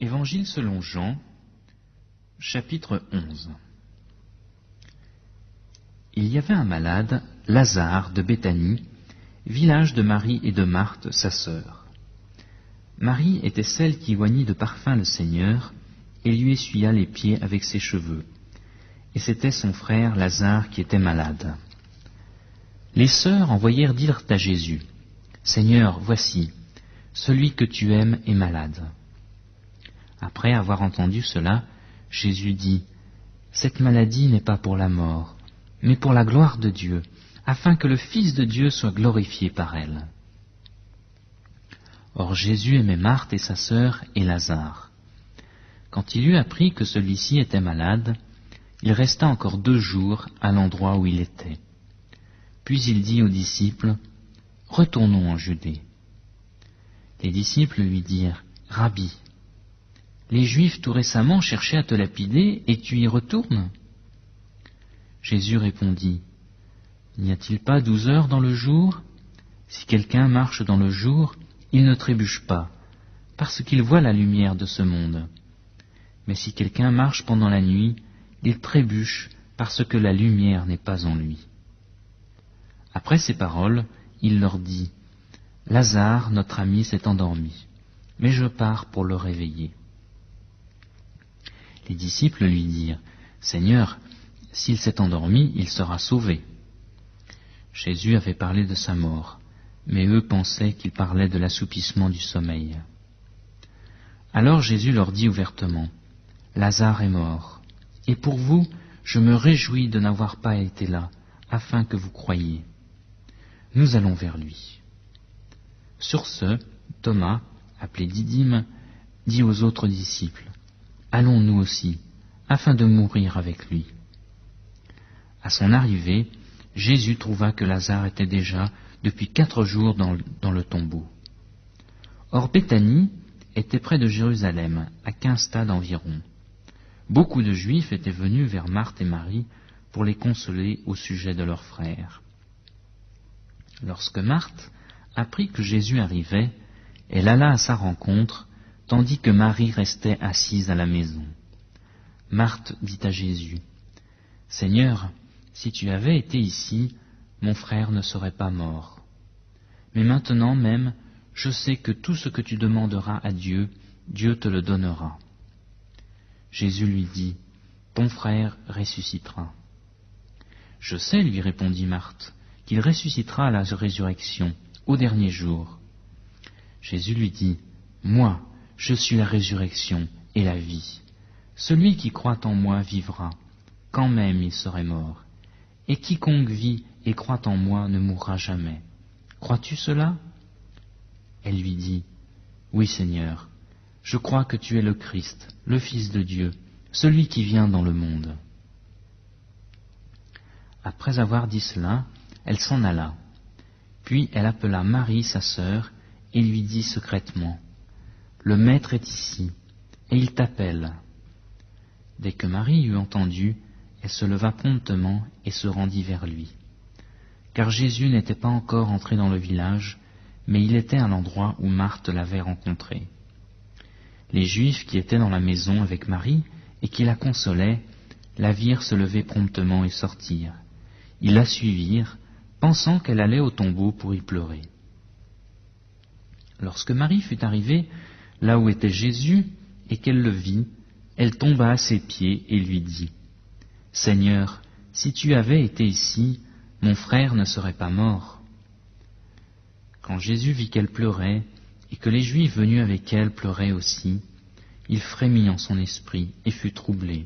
Évangile selon Jean, chapitre 11. Il y avait un malade, Lazare de Béthanie, village de Marie et de Marthe, sa sœur. Marie était celle qui oignit de parfum le Seigneur et lui essuya les pieds avec ses cheveux. Et c'était son frère Lazare qui était malade. Les sœurs envoyèrent dire à Jésus, « Seigneur, voici, celui que tu aimes est malade. » Après avoir entendu cela, Jésus dit, « Cette maladie n'est pas pour la mort, mais pour la gloire de Dieu, afin que le Fils de Dieu soit glorifié par elle. » Or Jésus aimait Marthe et sa sœur et Lazare. Quand il eut appris que celui-ci était malade, il resta encore 2 jours à l'endroit où il était. Puis il dit aux disciples, « Retournons en Judée. » Les disciples lui dirent, « Rabbi, les Juifs tout récemment cherchaient à te lapider et tu y retournes ?» Jésus répondit, « N'y a-t-il pas 12 heures dans le jour? Si quelqu'un marche dans le jour, il ne trébuche pas, parce qu'il voit la lumière de ce monde. Mais si quelqu'un marche pendant la nuit, il trébuche parce que la lumière n'est pas en lui. » Après ces paroles, il leur dit, « Lazare, notre ami, s'est endormi, mais je pars pour le réveiller. » Les disciples lui dirent, « Seigneur, s'il s'est endormi, il sera sauvé. » Jésus avait parlé de sa mort, mais eux pensaient qu'il parlait de l'assoupissement du sommeil. Alors Jésus leur dit ouvertement, « Lazare est mort, et pour vous, je me réjouis de n'avoir pas été là, afin que vous croyiez. Nous allons vers lui. » Sur ce, Thomas, appelé Didyme, dit aux autres disciples, « Allons nous aussi, afin de mourir avec lui. » À son arrivée, Jésus trouva que Lazare était déjà depuis 4 jours dans le tombeau. Or Béthanie était près de Jérusalem, à 15 stades environ. Beaucoup de Juifs étaient venus vers Marthe et Marie pour les consoler au sujet de leur frère. Lorsque Marthe apprit que Jésus arrivait, elle alla à sa rencontre, tandis que Marie restait assise à la maison. Marthe dit à Jésus, « Seigneur, si tu avais été ici, mon frère ne serait pas mort. Mais maintenant même, je sais que tout ce que tu demanderas à Dieu, Dieu te le donnera. » Jésus lui dit, « Ton frère ressuscitera. » « Je sais, lui répondit Marthe, qu'il ressuscitera à la résurrection, au dernier jour. » Jésus lui dit, « Moi, je suis la résurrection et la vie. Celui qui croit en moi vivra, quand même il serait mort. Et quiconque vit et croit en moi ne mourra jamais. Crois-tu cela ?» Elle lui dit, « Oui, Seigneur, je crois que tu es le Christ, le Fils de Dieu, celui qui vient dans le monde. » Après avoir dit cela, elle s'en alla. Puis elle appela Marie, sa sœur, et lui dit secrètement, « Le Maître est ici, et il t'appelle. » Dès que Marie eut entendu, elle se leva promptement et se rendit vers lui. Car Jésus n'était pas encore entré dans le village, mais il était à l'endroit où Marthe l'avait rencontré. Les Juifs qui étaient dans la maison avec Marie et qui la consolaient, la virent se lever promptement et sortir. Ils la suivirent, pensant qu'elle allait au tombeau pour y pleurer. Lorsque Marie fut arrivée là où était Jésus et qu'elle le vit, elle tomba à ses pieds et lui dit, « Seigneur, si tu avais été ici, mon frère ne serait pas mort. » Quand Jésus vit qu'elle pleurait et que les Juifs venus avec elle pleuraient aussi, il frémit en son esprit et fut troublé.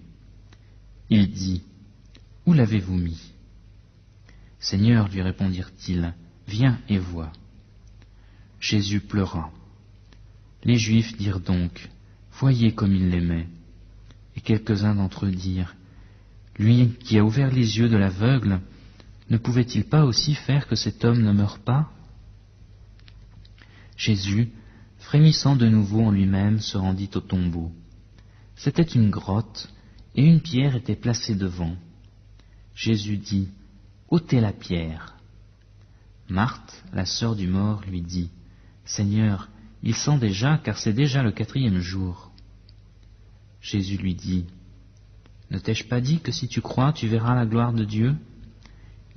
Il dit, « Où l'avez-vous mis ?» « Seigneur, lui répondirent-ils, viens et vois. » Jésus pleura. Les Juifs dirent donc, « Voyez comme il l'aimait. » Et quelques-uns d'entre eux dirent, « Lui qui a ouvert les yeux de l'aveugle, ne pouvait-il pas aussi faire que cet homme ne meure pas ?» Jésus, frémissant de nouveau en lui-même, se rendit au tombeau. C'était une grotte, et une pierre était placée devant. Jésus dit, « ôtez la pierre. » Marthe, la sœur du mort, lui dit, « Seigneur, il sent déjà, car c'est déjà le 4e jour. » Jésus lui dit, « Ne t'ai-je pas dit que si tu crois, tu verras la gloire de Dieu ?»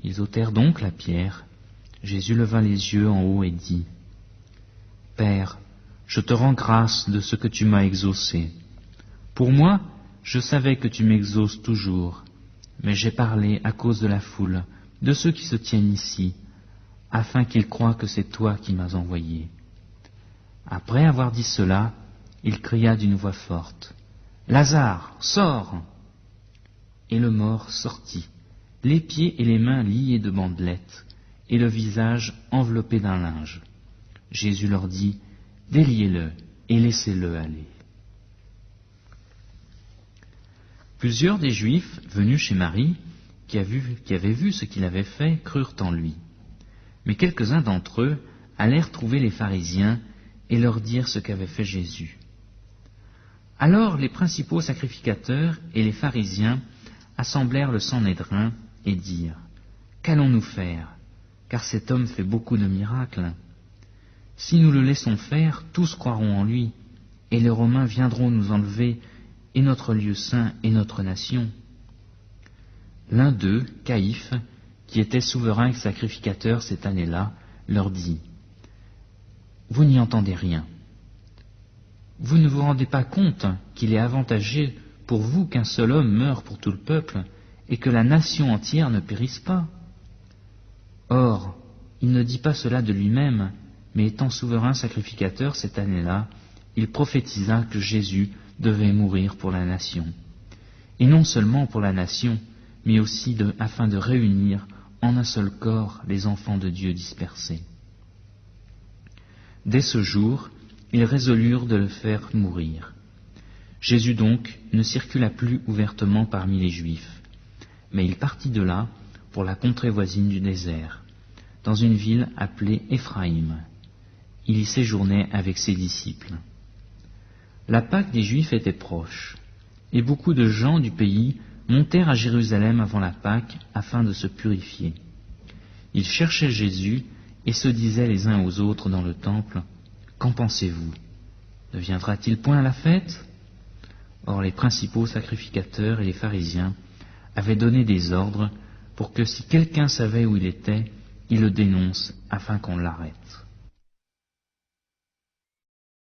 Ils ôtèrent donc la pierre. Jésus leva les yeux en haut et dit, « Père, je te rends grâce de ce que tu m'as exaucé. Pour moi, je savais que tu m'exauces toujours, mais j'ai parlé à cause de la foule, de ceux qui se tiennent ici, afin qu'ils croient que c'est toi qui m'as envoyé. » Après avoir dit cela, il cria d'une voix forte, « Lazare, sors !» Et le mort sortit, les pieds et les mains liés de bandelettes, et le visage enveloppé d'un linge. Jésus leur dit, « Déliez-le et laissez-le aller. » Plusieurs des Juifs venus chez Marie, qui avaient vu ce qu'il avait fait, crurent en lui. Mais quelques-uns d'entre eux allèrent trouver les pharisiens et leur dirent ce qu'avait fait Jésus. Alors les principaux sacrificateurs et les pharisiens assemblèrent le Sanhédrin et dirent, « Qu'allons-nous faire? Car cet homme fait beaucoup de miracles. Si nous le laissons faire, tous croiront en lui, et les Romains viendront nous enlever, et notre lieu saint et notre nation. » L'un d'eux, Caïphe, qui était souverain sacrificateur cette année-là, leur dit, « Vous n'y entendez rien. Vous ne vous rendez pas compte qu'il est avantageux pour vous qu'un seul homme meure pour tout le peuple, et que la nation entière ne périsse pas? Or, il ne dit pas cela de lui-même, mais étant souverain sacrificateur cette année-là, il prophétisa que Jésus devait mourir pour la nation. Et non seulement pour la nation, mais aussi afin de réunir en un seul corps les enfants de Dieu dispersés. Dès ce jour, ils résolurent de le faire mourir. Jésus donc ne circula plus ouvertement parmi les Juifs, mais il partit de là pour la contrée voisine du désert, dans une ville appelée Éphraïm. Il y séjournait avec ses disciples. La Pâque des Juifs était proche, et beaucoup de gens du pays montèrent à Jérusalem avant la Pâque afin de se purifier. Ils cherchaient Jésus et se disaient les uns aux autres dans le temple, « Qu'en pensez-vous? Ne viendra-t-il point à la fête ?» Or les principaux sacrificateurs et les pharisiens avaient donné des ordres pour que si quelqu'un savait où il était, il le dénonce afin qu'on l'arrête.